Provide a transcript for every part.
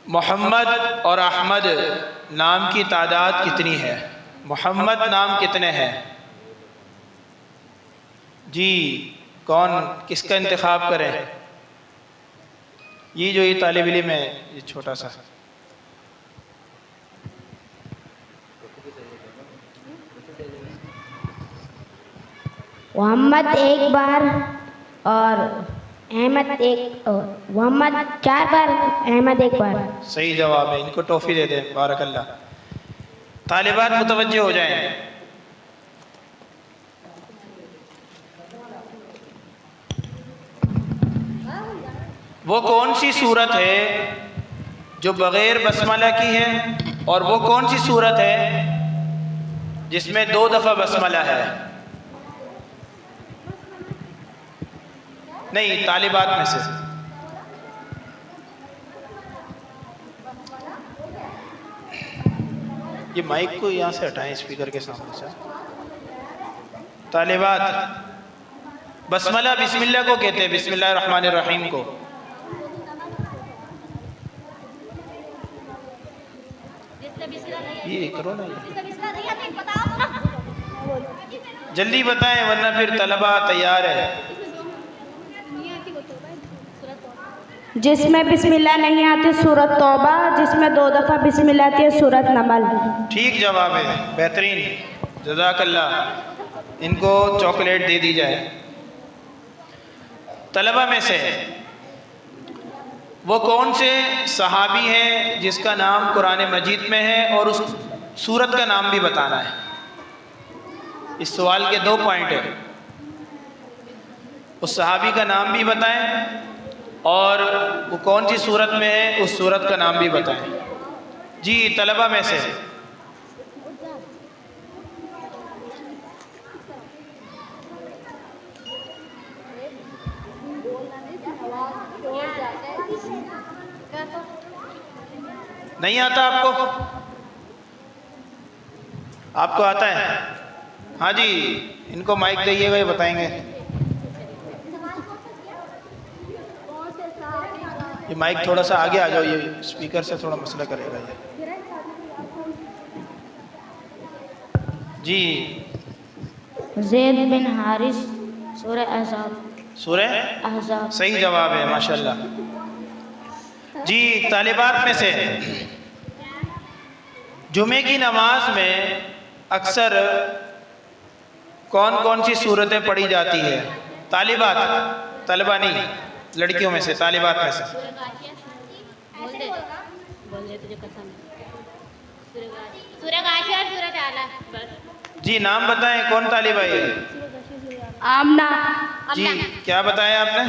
मोहम्मद और अहमद नाम की तादाद कितनी है? मोहम्मद नाम कितने हैं? जी, कौन किसका इंतखाब करें? ये जो ये तालिब इल्म है, ये छोटा सा। मोहम्मद एक बार और अहमद मोहम्मद 4 बार, अहमद 1 बार। सही जवाब है, इनको टॉफ़ी दे दें। बारकल्लाह। तालिबात मुतवज्जे हो जाएं। वो कौन सी सूरत है जो बग़ैर बसमला की है, और वो कौन सी सूरत है जिसमें 2 दफ़ा बसमला है? नहीं, तालिबात में से। ये माइक को यहाँ से हटाएं, स्पीकर के सामने से। तालिबात बसमला बिस्मिल्लाह को कहते हैं, बिस्मिल्लाहिर्रहमानिर्रहीम को। ये करो ना, जल्दी बताएं वरना फिर तलबा तैयार है। जिसमें बिस्मिल्लाह नहीं आती सूरत तौबा, जिसमें 2 दफ़ा बिस्मिल्लाह आती है सूरत नमल। ठीक जवाब है, बेहतरीन, जज़ाकल्लाह। इनको चॉकलेट दे दी जाए। तलबा में से वो कौन से सहाबी हैं जिसका नाम कुरान मजीद में है और उस सूरत का नाम भी बताना है? इस सवाल के 2 पॉइंट है। उस सहाबी का नाम भी बताएं और वो कौन सी सूरत में है उस सूरत का नाम भी बताएं। जी, तलबा में से नहीं आता आपको? आपको आता है? हाँ जी, इनको माइक दीजिएगा, ये बताएंगे। ये माइक थोड़ा सा आगे आ जाओ, ये स्पीकर से थोड़ा मसला करेगा ये। जी, ज़ैद बिन हारिस, सूरह अहज़ाब। सूरह अहज़ाब सही जवाब है, माशाल्लाह। जी, तालिबात में से जुमे की नमाज में अक्सर कौन कौन सी सूरतें पढ़ी जाती है? तालिबात, तलबा नहीं, लड़कियों में से, तालिबात में से। जी, नाम बताएं, कौन तालिबा है? आमना। जी, क्या बताया आपने?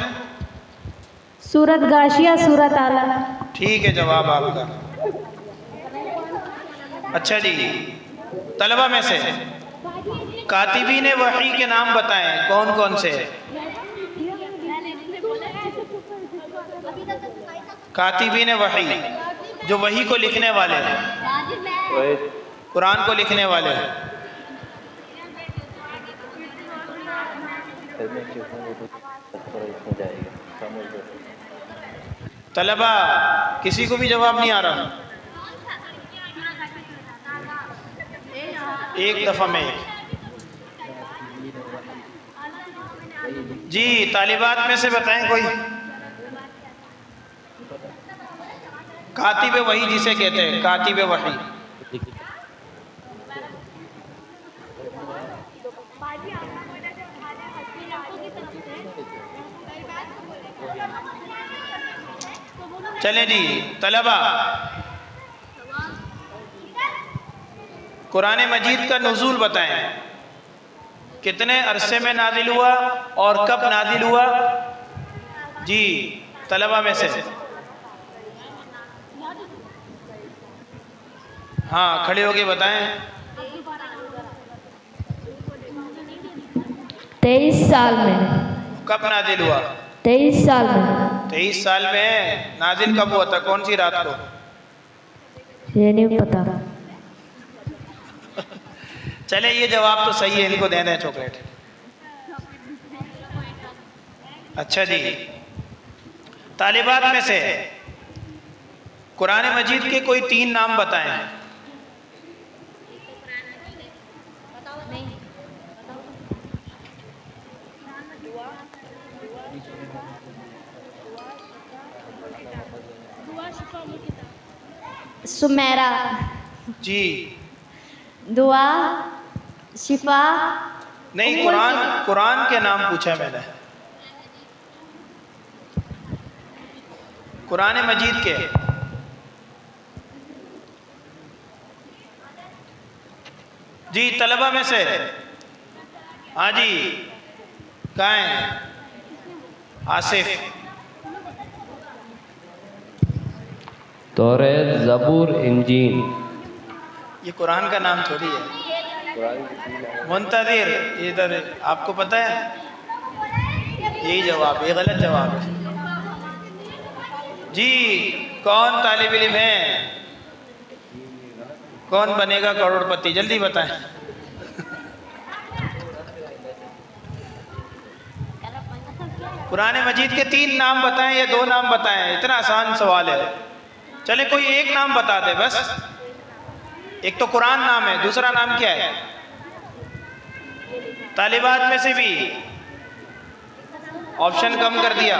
सूरत गाशिया, सूरत आला। ठीक है जवाब आपका। अच्छा जी, तलबा में से कातिबीन वही के नाम बताएं, कौन कौन से? कातिबीन वही, जो वही को लिखने वाले हैं, कुरान को लिखने वाले हैं। तलबा किसी को भी जवाब नहीं आ रहा? एक दफ़ा में। जी, तालिबात में से बताएं कोई। कातिब वही जिसे कहते हैं, कातिब वही। चले जी, तलबा कुरान मजीद का नुज़ूल बताएं, कितने अरसे में नाजिल हुआ और कब नाजिल हुआ? जी, तलबा में से। हाँ, खड़े होके बताएं। 23 साल में। कब नाजिल हुआ? 23 साल में। 23 साल में नाजिल कब हुआ था? कौन सी रात को? ये नहीं पता। चले, ये जवाब तो सही है, इनको दे दें चॉकलेट। अच्छा जी, तालिबात में से कुरान मजीद के कोई 3 नाम बताएं। सुमेरा, जी दुआ, शिफा। नहीं, कुरान के नाम पूछा मैंने, कुरान मजीद के। जी तलबा में से, हाँ जी, कहाँ हैं? आसिफ। तौरेत, ज़बूर, इंजील। ये कुरान का नाम थोड़ी है। मुंतज़िर, इधर आपको पता है? यही जवाब, ये गलत जवाब है। जी कौन तालिब इल्म है? कौन बनेगा करोड़पति? जल्दी बताएं। कुरान मजीद के 3 नाम बताएं या 2 नाम बताएं, इतना आसान सवाल है। चले कोई एक नाम बता दे बस। एक तो कुरान नाम है, दूसरा नाम क्या है? तालिबात में से भी ऑप्शन कम कर दिया।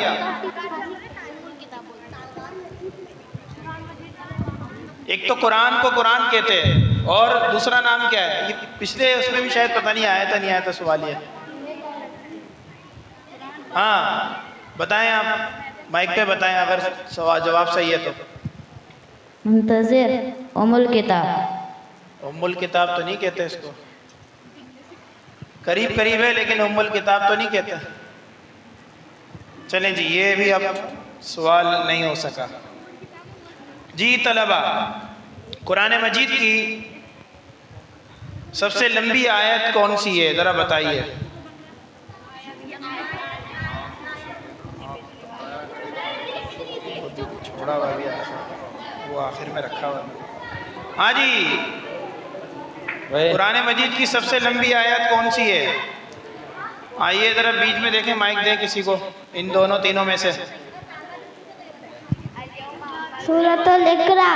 एक तो कुरान को कुरान कहते हैं और दूसरा नाम क्या है? ये पिछले उसमें भी शायद पता नहीं आया था सवाल ये। हाँ बताएं, आप माइक पे बताएं अगर सवाल जवाब सही है तो। मुंतज़िर, उम्मुल किताब। उम्मुल किताब तो नहीं कहते इसको, करीब करीब है लेकिन उम्मुल किताब तो नहीं कहते। चलें जी, ये भी अब सवाल नहीं हो सका। जी तलबा, कुरान मजीद की सबसे लंबी आयत कौन सी है, ज़रा बताइए। छोड़ा हुआ भी वो आखिर में रखा हुआ। हाँ जी, कुरान मजीद की सबसे लंबी आयत कौन सी है? आइए ज़रा बीच में देखें, माइक दें किसी को, इन दोनों तीनों में से। सूरतुल इकरा।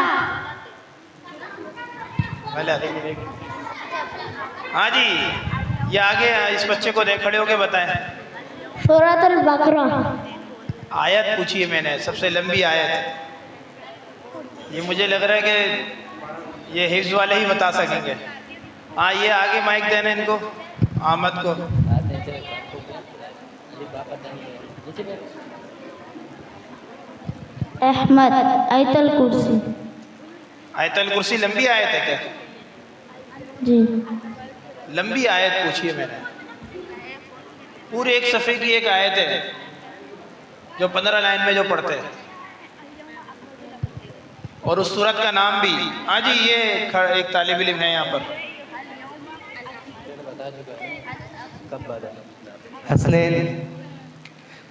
हाँ जी, ये आगे इस बच्चे को देख, खड़े होके बताएं। सूरतुल बकरा। आयत पूछिए मैंने, सबसे लंबी आयत। ये मुझे लग रहा है कि ये हिफ्ज़ वाले ही बता सकेंगे। हाँ ये आगे माइक देना इनको, अहमद को। अहमद, आयतल कुर्सी। आयतल कुर्सी लंबी आयत है क्या? जी। लंबी आयत पूछिए मैंने, पूरे 1 सफ़े की एक आयत है जो 15 लाइन में जो पढ़ते हैं, और उस सूरत का नाम भी। हाँ जी, ये एक तालिब इल्म है यहाँ पर। हसनैन,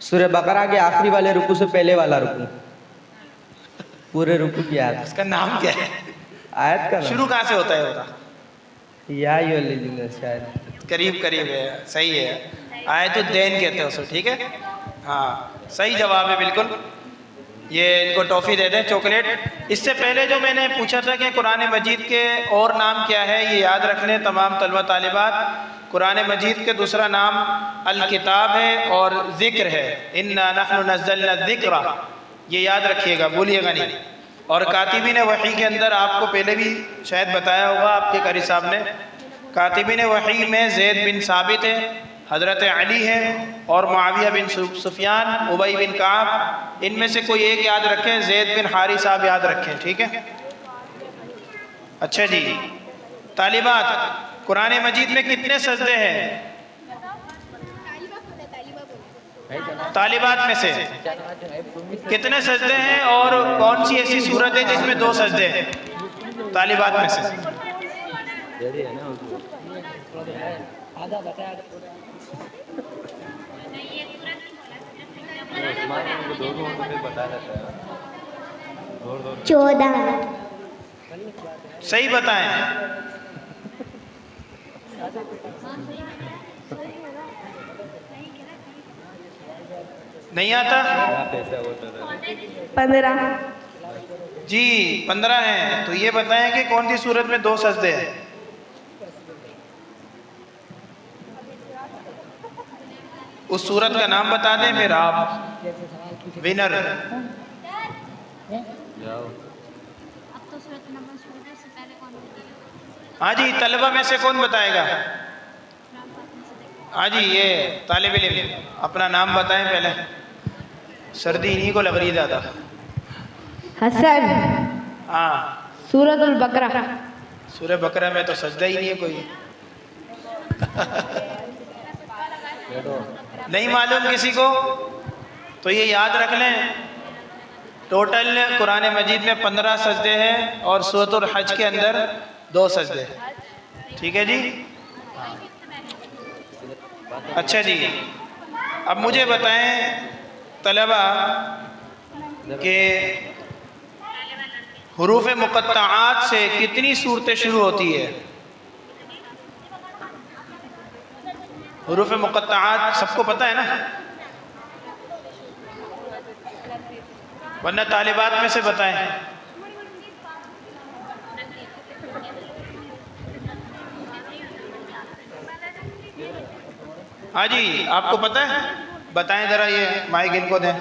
सूरह बकरा के आखिरी वाले रुकू से पहले वाला रुकू, पूरे रुकू की आयत। इसका नाम क्या है? आयत का नाम शुरू कहाँ से होता है? होता या शायद करीब करीब है, सही है। आयतुद्दैन कहते हैं उसको, ठीक है। हाँ सही जवाब है बिल्कुल। ये इनको टॉफ़ी दे दें, चॉकलेट। इससे पहले जो मैंने पूछा था कि कुरान मजीद के और नाम क्या है, ये याद रख लें तमाम तलबा तालिबात। कुरान मजीद के दूसरा नाम अल किताब है और ज़िक्र है। इन्ना नहनु नज़्ज़लना ज़िक्रा, ये याद रखिएगा, भूलिएगा नहीं। और कातिबीन वही के अंदर आपको पहले भी शायद बताया होगा आपके कारी साहब ने, कातिबीन वही में ज़ैद बिन साबित है, हज़रत अली है और मुआविया बिन सुफियान, उबई बिन काब। इनमें से कोई एक याद रखें, ज़ैद बिन हारिस साहब याद रखें, ठीक है। अच्छा जी तालिबात, कुरान मजीद में कितने सजदे हैं? तालिबात में से कितने सजदे हैं और कौन सी ऐसी सूरत है जिसमें 2 सजदे हैं? तालिबात में से चौदह। सही बताएं। नहीं आता? 15। जी 15 हैं, तो ये बताएं कि कौन सी सूरत में 2 सजदे हैं? उस सूरत का नाम बता दें, फिर आप विनर। हाँ जी, तलबा में से कौन बताएगा? हाँ जी, ये तालिब इल्म अपना नाम बताएं पहले, सर्दी इन्हीं को लग रही ज़्यादा। हसन, हाँ, सूरतुल बकरा। सूरह बकरा में तो सजदा ही नहीं है कोई। नहीं मालूम किसी को? तो ये याद रख लें, टोटल कुरान मजीद में 15 सजदे हैं और सूरतुल हज के अंदर 2 सजदे हैं। ठीक है जी। अच्छा जी, अब मुझे बताएं तलबा के हुरूफ मुक़त्तआत से कितनी सूरतें शुरू होती है? हुरूफ मुक़त्तआत सबको पता है ना? वरना तालिबात में से बताएं। हाँ जी, आपको पता है? बताएं ज़रा, ये माइक इनको दें,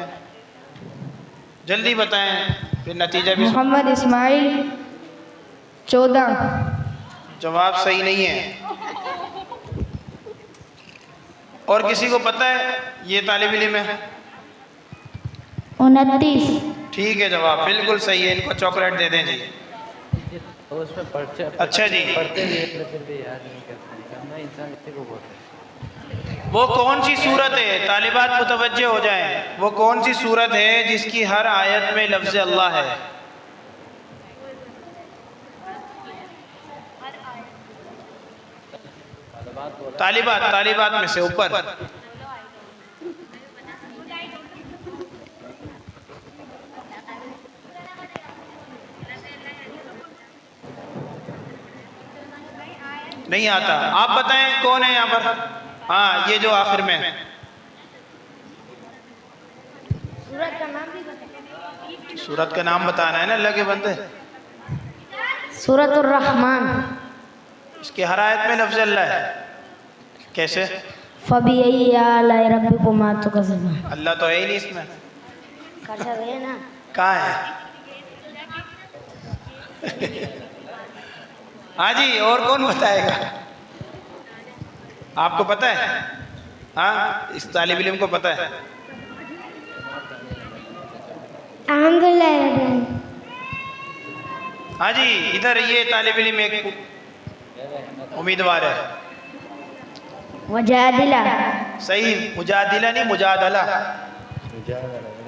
जल्दी बताएं, फिर नतीजा भी। मोहम्मद इस्माइल 14। जवाब सही नहीं है। और किसी को पता है? ये तालिब इल्म है। 29। ठीक है, जवाब बिल्कुल सही है। इनको चॉकलेट दे दें जी। उसमें पढ़ते अच्छा जी, पढ़ते भी हैं, फिर भी याद नहीं करते, करना इंसान इतने को बोलते हैं। वो कौन सी सूरत है? तालिबात मुतवज्जे हो जाएं। वो कौन सी सूरत है जिसकी हर आयत में लफ्ज़ अल्लाह है? तालिबात में से ऊपर। नहीं आता। आप बताएं कौन है यहाँ पर? हाँ, ये जो आखिर में है। सूरत का नाम बताना है ना, अल्लाह के बंदे। सूरतुर रहमान। इसके हर आयत में लफ्ज़ अल्लाह है। कैसे? फबिअय्यि आलाइ रब्बिकुमा तुकज़्ज़िबान। अल्लाह तो है ही नहीं इसमें। कर सकते हैं ना? कहाँ है? हाँ जी, और कौन बताएगा? आपको पता है? हाँ, इस तालिब इल्म को पता है। अल्हम्दुलिल्लाह। हाँ जी, इधर ये तालिब इल्म एक उम्मीदवार है। वजादिला। सही, मुजादिला नहीं, मुजादला।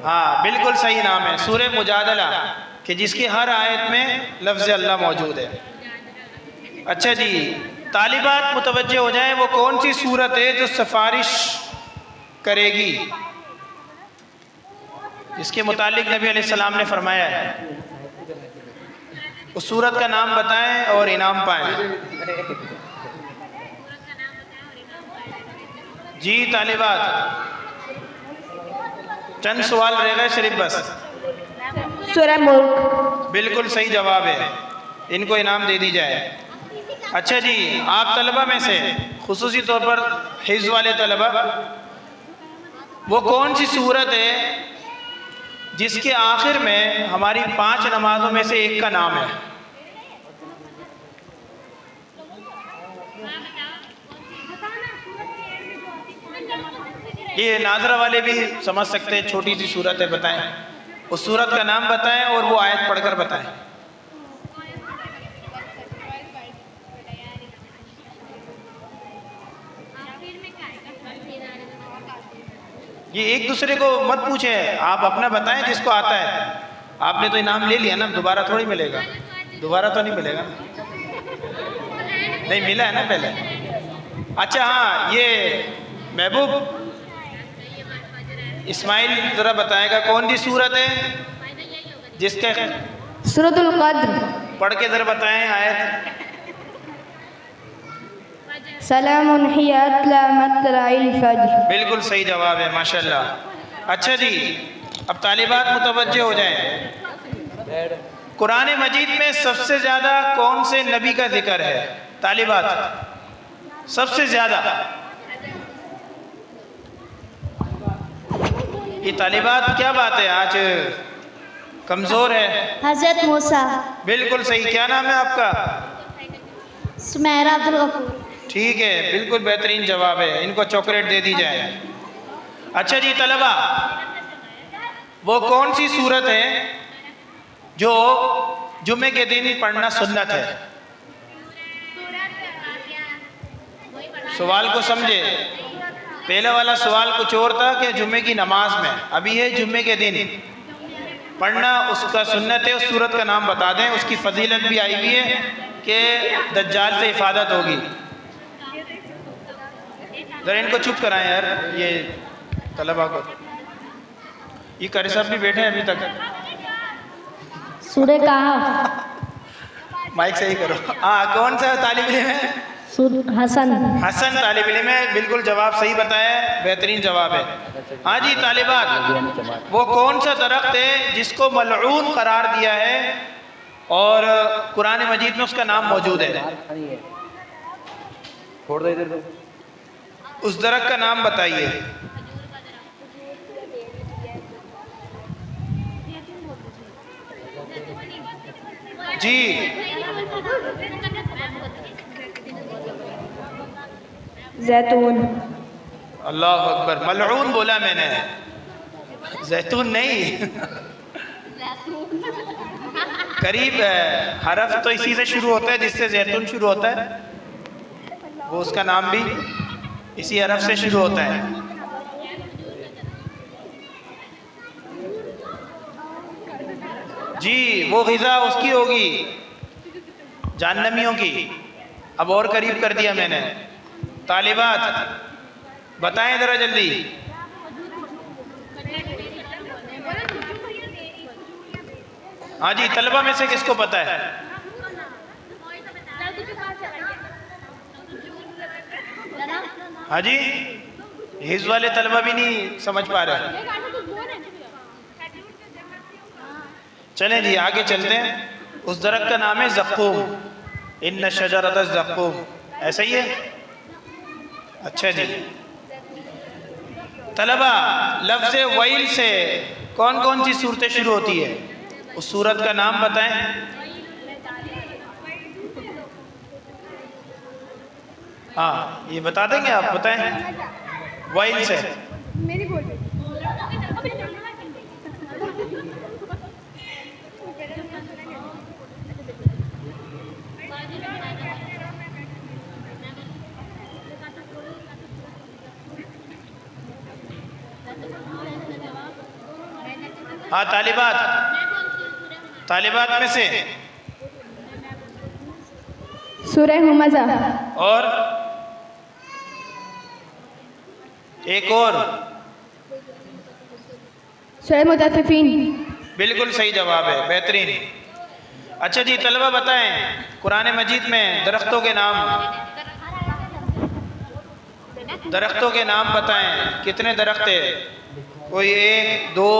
हाँ, बिल्कुल सही नाम है, सूरह मुजादला, कि जिसकी हर आयत में लफ्ज़ अल्लाह मौजूद है। अच्छा जी, तालिबात मुतवज्जे हो जाएं। वो कौन सी सूरत है जो सिफारिश करेगी, जिसके मुतालिक नबी अलैहिस्सलाम ने फरमाया है? उस सूरत का नाम बताएं और इनाम पाएं। जी तालिबात, चंद सवाल रह गए सिर्फ बस। सूरह मुल्क। बिल्कुल सही जवाब है, इनको इनाम दे दी जाए। अच्छा जी, आप तलबा में से खुसूसी तौर पर हिफ्ज़ वाले तलबा, वो कौन सी सूरत है जिसके आखिर में हमारी 5 नमाजों में से एक का नाम है? ये नाजरा वाले भी समझ सकते हैं, छोटी सी सूरत है, बताएं। उस सूरत का नाम बताएं और वो आयत पढ़कर बताएं। ये एक दूसरे को मत पूछे, आप अपना बताएं जिसको आता है। आपने तो इनाम ले लिया ना, दोबारा थोड़ी मिलेगा। दोबारा तो नहीं मिलेगा ना, नहीं मिला है ना पहले। अच्छा हाँ, ये महबूब इस्माइल ज़रा बताएगा कौन सी सूरत है जिसके? सूरतुल क़द्र। पढ़ के ज़रा बताएं आयत। सलामुन हिय अत्ला मतलइल फज्र। बिल्कुल सही जवाब है, माशाल्लाह। अच्छा जी, अब तालिबात मुतवज्जे हो जाएं। कुरान मजीद में सबसे ज़्यादा कौन से नबी का जिक्र है? तालिबात, सबसे ज़्यादा। ये तालिबात क्या बात है, आज कमज़ोर है। हजरत मूसा। बिल्कुल सही। क्या नाम है आपका? सुमेरा अब्दुल गफूर। ठीक है, बिल्कुल बेहतरीन जवाब है। इनको चॉकलेट दे दी जाए। अच्छा जी तलबा, वो कौन सी सूरत है जो जुम्मे के दिन पढ़ना सुन्नत है? सवाल को समझे। पहला वाला सवाल कुछ और था कि जुम्मे की नमाज में, अभी है जुम्मे के दिन पढ़ना उसका सुन्नत है। उस सूरत का नाम बता दें। उसकी फजीलत भी आई हुई है कि दज्जाल से हिफाजत होगी। जरा इनको चुप कराएं यार, ये तलबा को। ये कारी साहब भी बैठे हैं अभी तक। सूरह कहफ। माइक सही करो। हाँ, कौन सा तालिब इल्म है? हसन। हसन तालिब इल्म है। बिल्कुल जवाब सही बताया, बेहतरीन जवाब है। हाँ जी तालिबात, वो कौन सा दरख्त है जिसको मलऊन करार दिया है और कुरान मजीद में उसका नाम मौजूद है? छोड़ दो इधर। उस दरख्त का नाम बताइए। जी, जैतून। अल्लाह अकबर। मलऊन बोला मैंने, जैतून नहीं। करीब है। हरफ तो इसी से शुरू होता है जिससे जैतून शुरू होता है। वो उसका नाम भी इसी हरफ से शुरू होता है। जी, वो ग़िज़ा उसकी होगी, जहन्नमियों की। अब और करीब कर दिया मैंने। तालिबात बताएं ज़रा जल्दी। हाँ जी, तलबा में से किसको पता है? हाँ जी, हिज़्ब वाले तलबा भी नहीं समझ पा रहे। चलें जी आगे चलते हैं। उस दरख्त का नाम है ज़क़ूम। इन्न शजरत ज़क़ूम, ऐसा ही है? अच्छा जी तलबा, लफ्ज़ वैल से कौन कौन सी सूरतें शुरू होती है? उस सूरत का नाम बताएं। हाँ, ये बता देंगे आप? बताएं। वैल से हाँ, तालिबात में से सूरह हुमज़ा। और एक और। सूरह मुतफ़्फ़िफ़ीन। बिल्कुल सही जवाब है, बेहतरीन। अच्छा जी तलबा बताएं, कुरान मजीद में दरख्तों के नाम बताएं। कितने दरख्त है? कोई 1, 2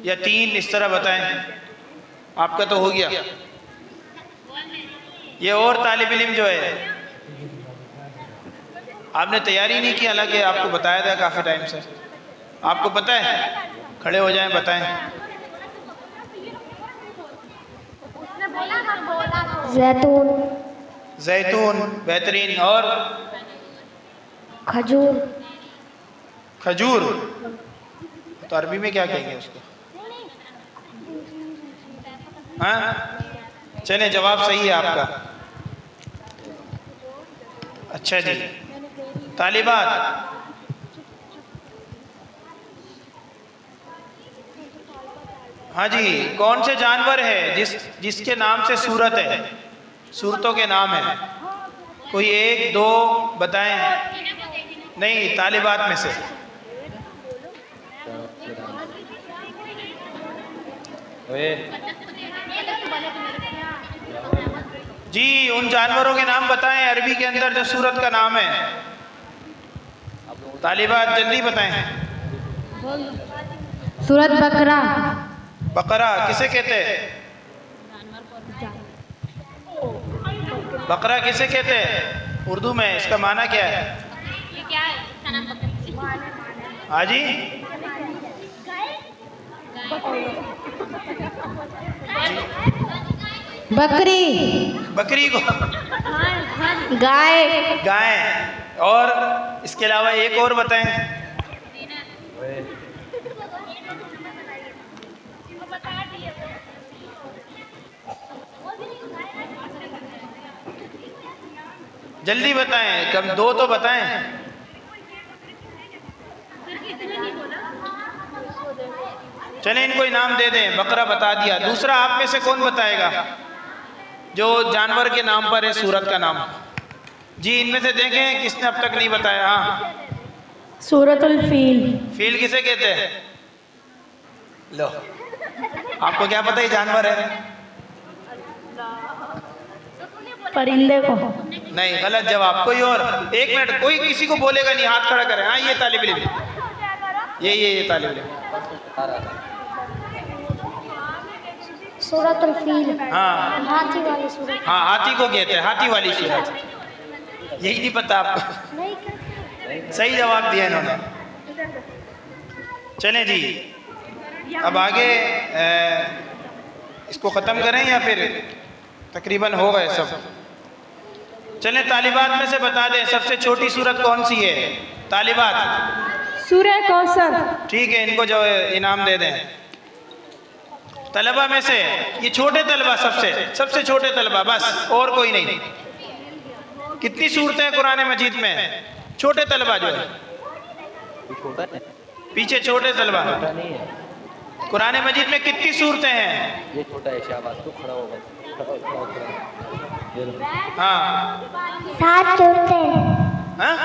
या 3 इस तरह बताएं। आपका तो हो गया। ये और तालिब इल्म जो है, आपने तैयारी नहीं की, हालांकि आपको बताया था काफ़ी टाइम से। आपको पता है? खड़े हो जाएं, बताएं। जैतून। जैतून, बेहतरीन। और खजूर। खजूर, तो अरबी में क्या कहेंगे उसको? हाँ, चलें जवाब सही है आपका। अच्छा जी तालिबात, हाँ जी, कौन से जानवर है जिसके नाम से सूरत है? सूरतों के नाम है। कोई 1, 2 बताएं। नहीं, तालिबात में से। जी, उन जानवरों के नाम बताएं अरबी के अंदर जो सूरत का नाम है। तालिबात जल्दी बताएं। सूरत बकरा। बकरा किसे कहते हैं? बकरा किसे कहते हैं उर्दू में, इसका माना क्या है? ये क्या है? इसका नाम बकरी। हाँ जी, बकरी, बकरी को गाय, गाय। और इसके अलावा एक और बताएं। जल्दी बताएं, कम दो तो बताएं। चलें इनको इनाम दे दें, बकरा बता दिया। दूसरा आप में से कौन बताएगा जो जानवर के नाम पर है सूरत का नाम? जी, इनमें से देखें किसने अब तक नहीं बताया। हाँ, सूरतुल फील। फील किसे कहते हैं? लो, आपको क्या पता ये जानवर है? परिंदे को। नहीं, गलत जवाब। कोई और? एक मिनट, कोई किसी को बोलेगा नहीं, हाथ खड़ा करें। हाँ, ये तालिब इल्म, ये तालिब इल्म। सूरतुल फील। हाँ हाथी वाली सूरत। हाँ, हाथी को कहते हैं, हाथी वाली सूरत। यही नहीं पता आपको? सही जवाब दिया इन्होंने। चलें जी, अब आगे इसको ख़त्म करें या फिर तकरीबन हो गए सब? चलें, तालिबात में से बता दें सबसे छोटी सूरत कौन सी है? तालिबात। सूरह कौसर। ठीक है, इनको जो इनाम दे दें। तलबा में से ये छोटे तलबा, सबसे छोटे तलबा, बस और कोई नहीं। कितनी सूरतें हैं कुरान मजीद में? छोटे तलबा जो है, छोटा है, पीछे छोटे तलबा, छोटा नहीं है। कुरान मजीद में कितनी सूरतें हैं? ये छोटा है, शाबाश, तू खड़ा होगा। हाँ 7 सूरतें। हाँ,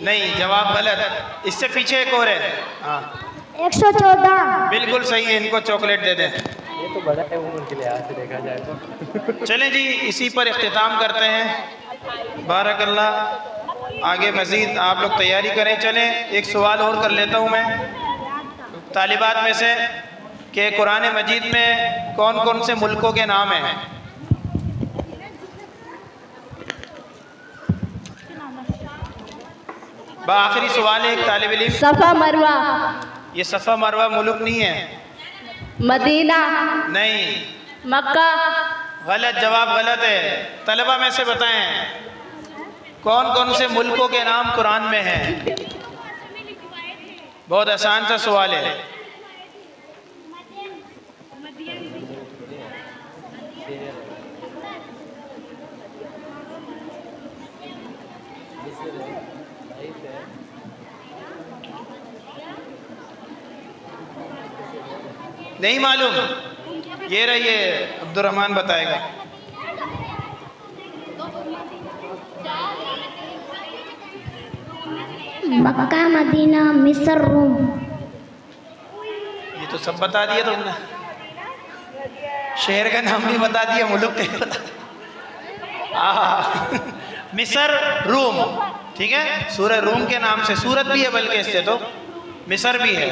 नहीं, जवाब गलत। इससे पीछे एक और है। हाँ 114। बिल्कुल सही है, इनको चॉकलेट दे दें। ये तो बड़ा है उम्र के लिहाज से देखा जाए तो। चलें जी, इसी पर इख्तिताम करते हैं। बारकल्लाह। आगे मज़ीद आप लोग तैयारी करें। चलें, एक सवाल और कर लेता हूँ मैं तालिबात में से कि कुरान मजीद में कौन कौन से मुल्कों के नाम हैं? आखिरी सवाल है एक तालिब इल्म। सफा मरवा। ये सफ़ा मरवा मुल्क नहीं है। मदीना। नहीं, मक्का। गलत जवाब, गलत है। तलबा में से बताएं कौन कौन से मुल्कों के नाम कुरान में हैं? बहुत आसान सा सवाल है। नहीं मालूम? ये रहिए, अब्दुर्रहमान बताएगा। मक्का, मदीना, मिस्र, रोम। ये तो सब बता दिया तुमने। शहर का नाम भी बता दिया, मुल्क नहीं बता। मिस्र, रोम, ठीक है। सूरह रोम के नाम से सूरत भी है, बल्कि इससे तो मिस्र भी है।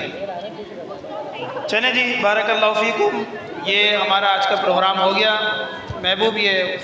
चलें जी, बारकल्लाहु फीकुम। ये हमारा आज का प्रोग्राम हो गया। महबूब ये